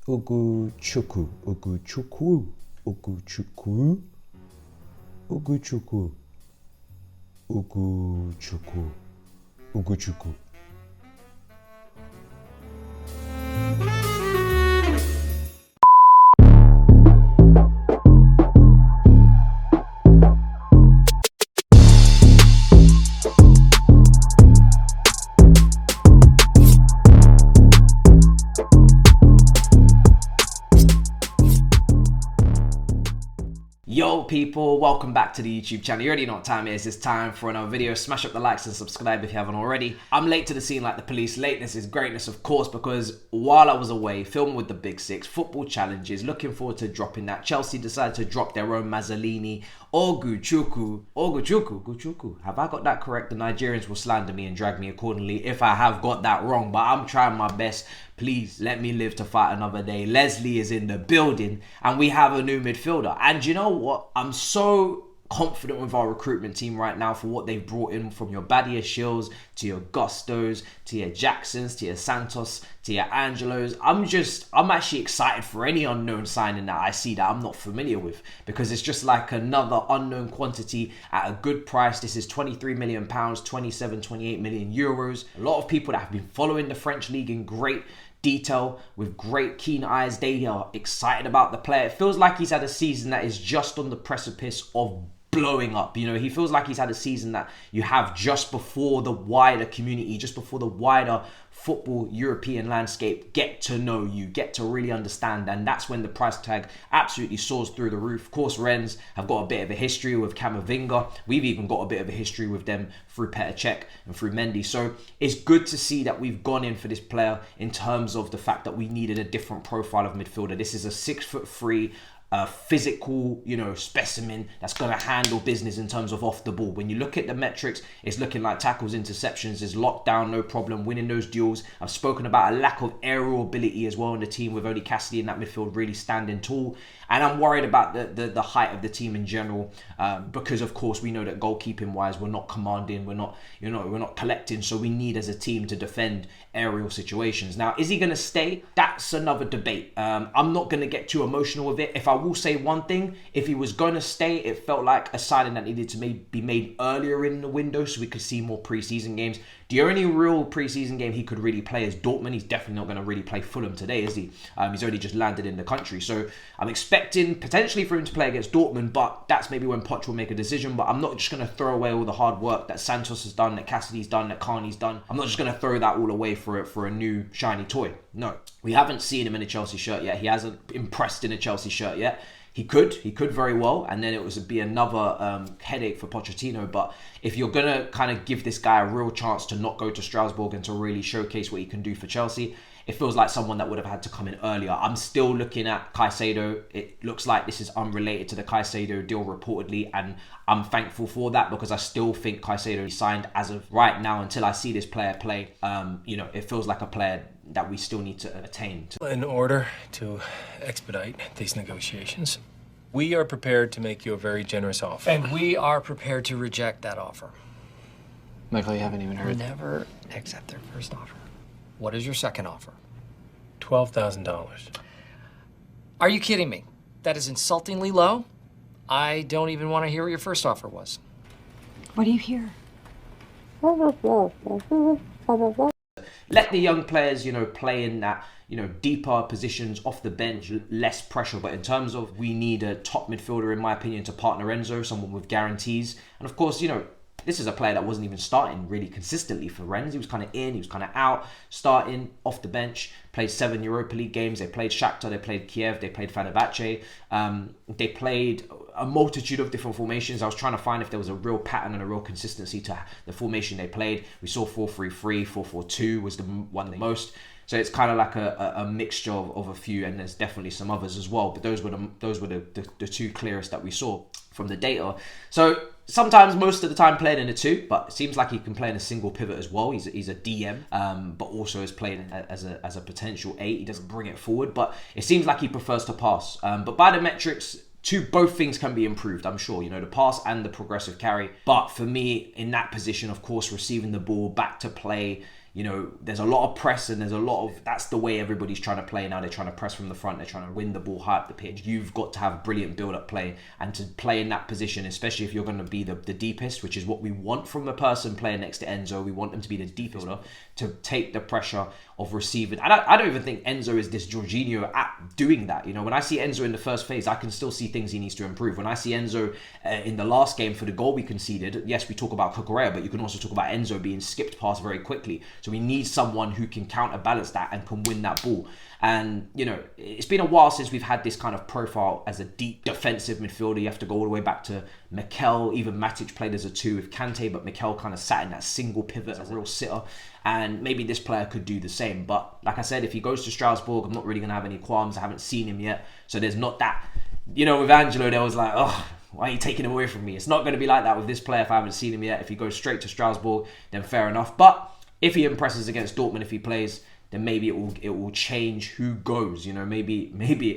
UGOCHUKWU, UGOCHUKWU, UGOCHUKWU, UGOCHUKWU, UGOCHUKWU, UGOCHUKWU. Yo people, welcome back to the YouTube channel. You already know what time it is. It's time for another video. Smash up the likes and subscribe if you haven't already. I'm late to the scene like the police. Lateness is greatness, of course, because while I was away filming with the Big Six, football challenges, looking forward to dropping that. Chelsea decided to drop their own Mazzolini. Oguchukwu. Have I got that correct? The Nigerians will slander me and drag me accordingly if I have got that wrong, but I'm trying my best. Please let me live to fight another day. Leslie is in the building and we have a new midfielder. And you know what? I'm so confident with our recruitment team right now for what they've brought in, from your Badia Shills to your Gustos to your Jacksons to your Santos to your Angelos. I'm actually excited for any unknown signing that I see that I'm not familiar with, because it's just like another unknown quantity at a good price. This is £23 million, 28 million euros. A lot of people that have been following the French league in great detail, with great keen eyes, they are excited about the player. It feels like he's had a season that is just on the precipice of blowing up. You know, he feels like he's had a season that you have just before the wider community, just before the wider football European landscape get to know you, get to really understand, and that's when the price tag absolutely soars through the roof. Of course, Rennes have got a bit of a history with Camavinga. We've even got a bit of a history with them through Petr Cech and through Mendy. So it's good to see that we've gone in for this player in terms of the fact that we needed a different profile of midfielder. This is a 6'3", physical, specimen that's going to handle business in terms of off the ball. When you look at the metrics, it's looking like tackles, interceptions is locked down, no problem, winning those duels. I've spoken about a lack of aerial ability as well in the team, with only Cassidy in that midfield really standing tall. And I'm worried about the height of the team in general, because of course we know that goalkeeping wise we're not commanding, we're not collecting, so we need as a team to defend aerial situations. Now, is he going to stay? That's another debate. I'm not going to get too emotional with it. If I will say one thing, if he was going to stay, it felt like a signing that needed to be made earlier in the window so we could see more preseason games. The only real preseason game he could really play is Dortmund. He's definitely not going to really play Fulham today, is he? He's only just landed in the country. So I'm expecting potentially for him to play against Dortmund, but that's maybe when Poch will make a decision. But I'm not just going to throw away all the hard work that Santos has done, that Cassidy's done, that Carney's done. I'm not just going to throw that all away for a new shiny toy. No, we haven't seen him in a Chelsea shirt yet. He hasn't impressed in a Chelsea shirt yet. He could very well, and then it would be another headache for Pochettino. But if you're going to kind of give this guy a real chance to not go to Strasbourg and to really showcase what he can do for Chelsea, it feels like someone that would have had to come in earlier. I'm still looking at CAICEDO. It looks like this is unrelated to the CAICEDO deal reportedly, and I'm thankful for that, because I still think CAICEDO is signed as of right now. Until I see this player play, it feels like a player that we still need to attain. In order to expedite these negotiations, we are prepared to make you a very generous offer. And we are prepared to reject that offer. Michael, you haven't even heard. Never accept their first offer. What is your second offer? $12,000. Are you kidding me? That is insultingly low. I don't even want to hear what your first offer was. What do you hear? Let the young players, play in that, deeper positions off the bench, less pressure. But in terms of, we need a top midfielder, in my opinion, to partner Enzo, someone with guarantees. And of course, this is a player that wasn't even starting really consistently for Rennes. He was kind of in, he was kind of out, starting off the bench, played 7 Europa League games. They played Shakhtar, they played Kiev, they played Fenerbahce. They played a multitude of different formations. I was trying to find if there was a real pattern and a real consistency to the formation they played. We saw 4-3-3, 4-4-2 was the one the most. So it's kind of like a mixture of a few, and there's definitely some others as well. But those were the two clearest that we saw from the data. So sometimes, most of the time, playing in a 2, but it seems like he can play in a single pivot as well. He's a DM, but also is playing as a potential 8. He doesn't bring it forward, but it seems like he prefers to pass. But by the metrics, both things can be improved, I'm sure, the pass and the progressive carry. But for me, in that position, of course, receiving the ball back to play, You know, there's a lot of press and there's a lot of, that's the way everybody's trying to play now. They're trying to press from the front. They're trying to win the ball high up the pitch. You've got to have brilliant build-up play, and to play in that position, especially if you're going to be the deepest, which is what we want from a person playing next to Enzo. We want them to be the deep builder, to take the pressure of receiving. And I don't even think Enzo is this Jorginho at doing that. You know, when I see Enzo in the first phase, I can still see things he needs to improve. When I see Enzo in the last game for the goal we conceded, yes, we talk about Cucurella, but you can also talk about Enzo being skipped past very quickly. So we need someone who can counterbalance that and can win that ball. And, you know, it's been a while since we've had this kind of profile as a deep defensive midfielder. You have to go all the way back to Mikel. Even Matisse played as a 2 with Kante, but Mikel kind of sat in that single pivot as a real sitter. And maybe this player could do the same. But like I said, if he goes to Strasbourg, I'm not really going to have any qualms. I haven't seen him yet. So there's not that, you know, with Angelo, there was like, oh, why are you taking him away from me? It's not going to be like that with this player if I haven't seen him yet. If he goes straight to Strasbourg, then fair enough. But if he impresses against Dortmund, if he plays, then maybe it will change who goes. You know, maybe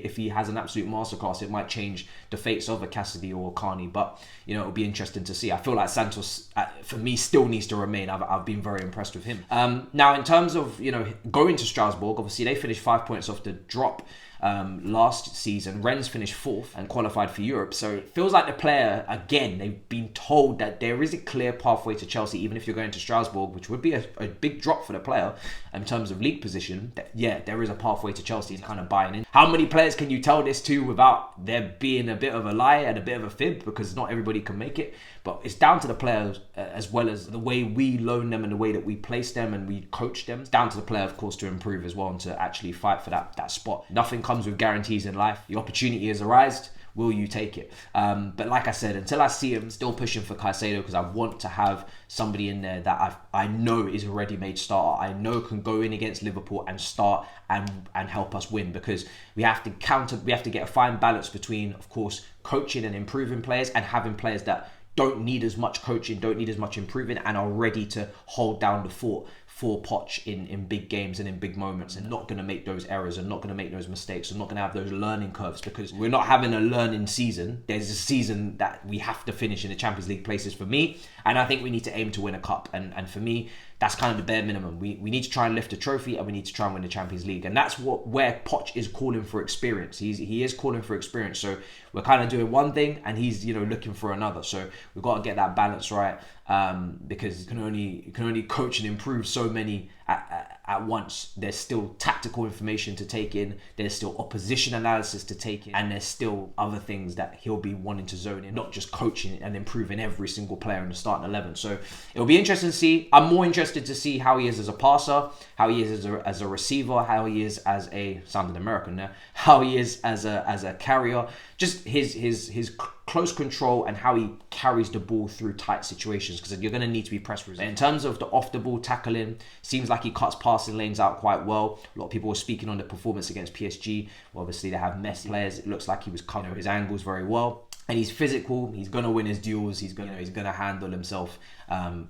if he has an absolute masterclass, it might change the fates of a Cassidy or Carney. But, you know, it'll be interesting to see. I feel like Santos, for me, still needs to remain. I've been very impressed with him. Now, in terms of, you know, going to Strasbourg, obviously they finished 5 points off the drop last season. Rennes finished 4th and qualified for Europe. So it feels like the player, again, they've been told that there is a clear pathway to Chelsea, even if you're going to Strasbourg, which would be a big drop for the player in terms of league position. That, yeah, there is a pathway to Chelsea and kind of buying in. How many players can you tell this to without there being a bit of a lie and a bit of a fib? Because not everybody can make it. But it's down to the players as well as the way we loan them and the way that we place them and we coach them. It's down to the player, of course, to improve as well and to actually fight for that spot. Nothing comes with guarantees in life. The opportunity has arisen. Will you take it? But like I said, until I see him, still pushing for Caicedo, because I want to have somebody in there that I know is a ready-made starter. I know can go in against Liverpool and start and help us win, because we have to get a fine balance between, of course, coaching and improving players and having players that don't need as much coaching, don't need as much improving, and are ready to hold down the fort for Poch in big games and in big moments, and not going to make those errors and not going to make those mistakes and not going to have those learning curves, because we're not having a learning season. There's a season that we have to finish in the Champions League places for me, and I think we need to aim to win a cup, and for me, that's kind of the bare minimum. We need to try and lift a trophy, and we need to try and win the Champions League, and that's where Poch is calling for experience. He is calling for experience. So we're kind of doing one thing, and he's, you know, looking for another. So we've got to get that balance right, because you can only coach and improve so many at once. There's still tactical information to take in. There's still opposition analysis to take in, and there's still other things that he'll be wanting to zone in, not just coaching and improving every single player in the starting 11. So it'll be interesting to see. I'm more interested to see how he is as a passer, how he is as a receiver, how he is as a, sounded American there, how he is as a carrier, just his close control and how he carries the ball through tight situations, because you're going to need to be press resistant. In terms of the off the ball tackling, seems like he cuts passing lanes out quite well. A lot of people were speaking on the performance against PSG. Well, obviously they have Messi players. It looks like he was covering his angles very well. And he's physical. He's going to win his duels. He's going to handle himself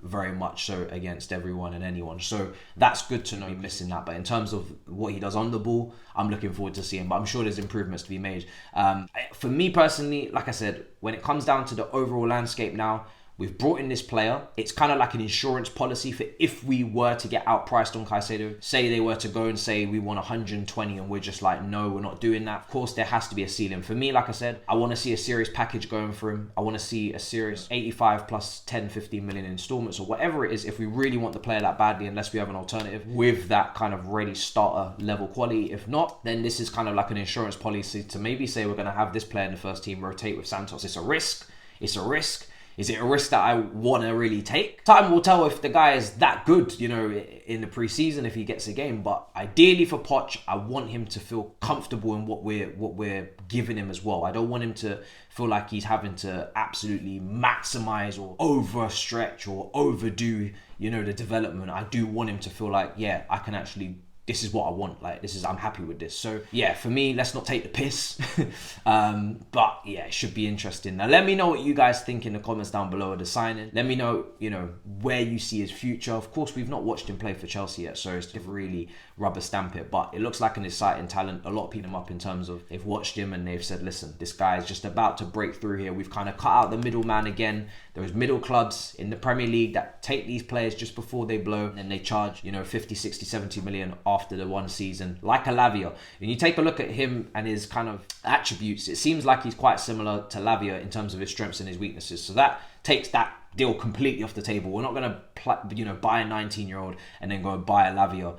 very much so against everyone and anyone. So that's good to know. He's missing that. But in terms of what he does on the ball, I'm looking forward to seeing. But I'm sure there's improvements to be made. For me personally, like I said, when it comes down to the overall landscape now, we've brought in this player. It's kind of like an insurance policy for if we were to get outpriced on Caicedo. Say they were to go and say we want 120 and we're just like, no, we're not doing that. Of course, there has to be a ceiling. For me, like I said, I want to see a serious package going for him. I want to see a serious 85 plus 10, 15 million installments or whatever it is, if we really want the player that badly, unless we have an alternative with that kind of ready starter level quality. If not, then this is kind of like an insurance policy to maybe say we're going to have this player in the first team, rotate with Santos. It's a risk. It's a risk. Is it a risk that I want to really take? Time will tell if the guy is that good, you know, in the preseason, if he gets a game. But ideally for Poch, I want him to feel comfortable in what we're giving him as well. I don't want him to feel like he's having to absolutely maximize or overstretch or overdo, you know, the development. I do want him to feel like, yeah, I can actually this is what I want. Like, I'm happy with this. So yeah, for me, let's not take the piss. But yeah, it should be interesting. Now, let me know what you guys think in the comments down below of the signing. Let me know, you know, where you see his future. Of course, we've not watched him play for Chelsea yet, so it's to really rubber stamp it. But it looks like an exciting talent. A lot of people up in terms of they've watched him and they've said, listen, this guy is just about to break through here. We've kind of cut out the middleman again. Those middle clubs in the Premier League that take these players just before they blow, and they charge, you know, 50, 60, 70 million after the one season, like a LAVIA. And you take a look at him and his kind of attributes, it seems like he's quite similar to LAVIA in terms of his strengths and his weaknesses. So that takes that deal completely off the table. We're not going to, you know, buy a 19-year-old and then go buy a LAVIA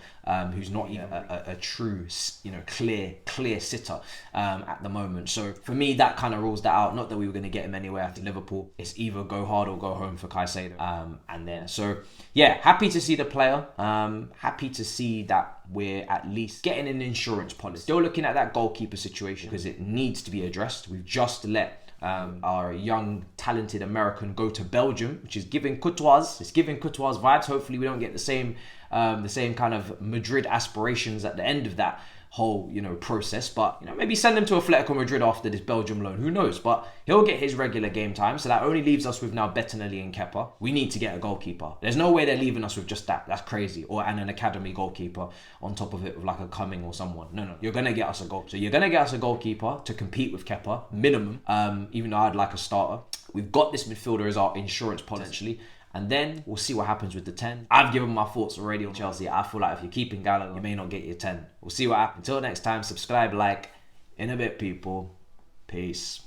who's not even a true, you know, clear sitter at the moment. So for me, that kind of rules that out. Not that we were going to get him anywhere after Liverpool. It's either go hard or go home for CAICEDO. And then, so yeah, happy to see the player. Happy to see that we're at least getting an insurance policy. Still looking at that goalkeeper situation because it needs to be addressed. We've just let our young talented American go to Belgium, which is giving Courtois vibes. Hopefully we don't get the same kind of Madrid aspirations at the end of that whole, you know, process. But, you know, maybe send him to Atletico Madrid after this Belgium loan, who knows. But he'll get his regular game time, so that only leaves us with now Bettinelli and Kepa. We need to get a goalkeeper. There's no way they're leaving us with just that. That's crazy. And an academy goalkeeper on top of it with like a Cumming or someone. No, you're gonna get us a goal. So you're gonna get us a goalkeeper to compete with Kepa, minimum. Even though I'd like a starter. We've got this midfielder as our insurance potentially. And then we'll see what happens with the 10. I've given my thoughts already on Chelsea. I feel like if you're keeping Gallagher, you may not get your 10. We'll see what happens. Until next time, subscribe, like. In a bit, people. Peace.